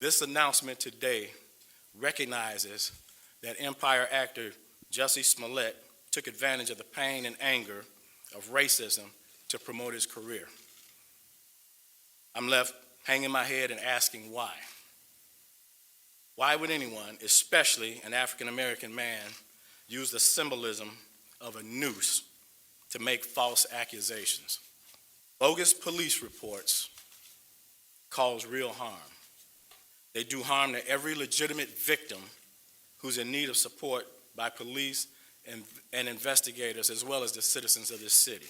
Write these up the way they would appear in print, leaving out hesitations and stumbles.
This announcement today recognizes that Empire actor Jussie Smollett took advantage of the pain and anger of racism to promote his career. I'm left hanging my head and asking why. Why would anyone, especially an African-American man, use the symbolism of a noose to make false accusations? Bogus police reports cause real harm. They do harm to every legitimate victim who's in need of support by police and investigators, as well as the citizens of this city.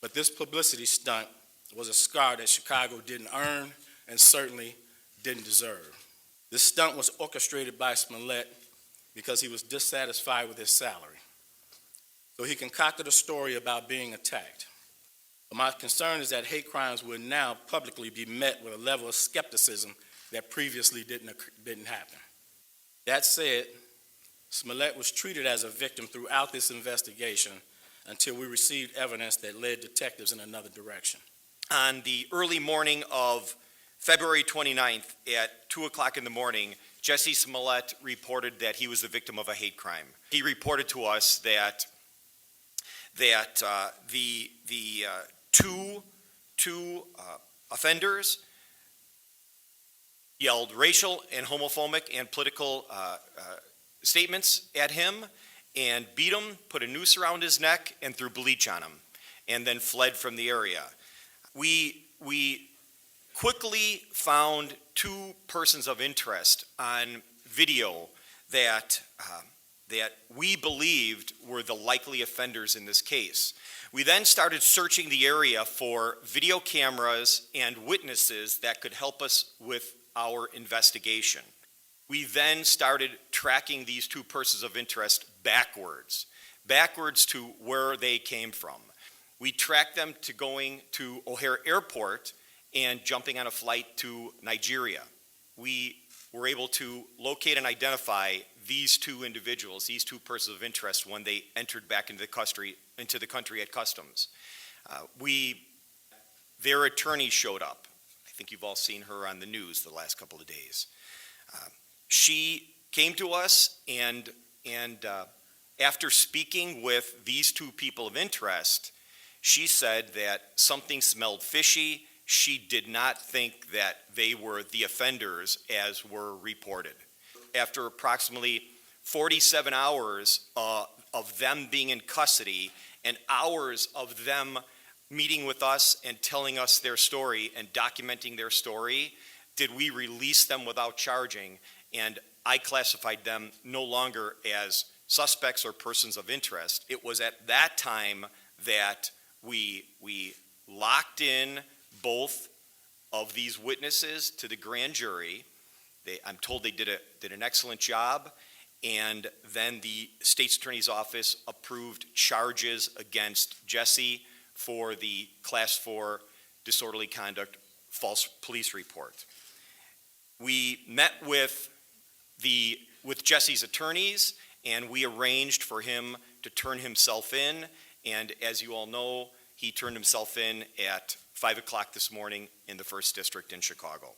But this publicity stunt was a scar that Chicago didn't earn and certainly didn't deserve. This stunt was orchestrated by Smollett because he was dissatisfied with his salary. So he concocted a story about being attacked. But my concern is that hate crimes will now publicly be met with a level of skepticism that previously didn't happen. That said, Smollett was treated as a victim throughout this investigation until we received evidence that led detectives in another direction. On the early morning of February 29th at 2 o'clock in the morning, Jussie Smollett reported that he was the victim of a hate crime. He reported to us that the two offenders yelled racial and homophobic and political statements at him and beat him, put a noose around his neck, and threw bleach on him, and then fled from the area. We quickly found two persons of interest on video that we believed were the likely offenders in this case. We then started searching the area for video cameras and witnesses that could help us with our investigation. We then started tracking these two persons of interest backwards to where they came from. We tracked them to going to O'Hare Airport and jumping on a flight to Nigeria. We were able to locate and identify these two individuals, these two persons of interest, when they entered back into the country at customs. Their attorney showed up. I think you've all seen her on the news the last couple of days. She came to us and after speaking with these two people of interest, she said that something smelled fishy. She did not think that they were the offenders as were reported. After approximately 47 hours of them being in custody and hours of them meeting with us and telling us their story and documenting their story, did we release them without charging, and I classified them no longer as suspects or persons of interest. It was at that time that we locked in both of these witnesses to the grand jury. I'm told they did an excellent job, and then the state's attorney's office approved charges against Jussie for the class 4 disorderly conduct false police report. We met with Jussie's attorneys, and we arranged for him to turn himself in, and as you all know, he turned himself in at 5 o'clock this morning in the 1st District in Chicago.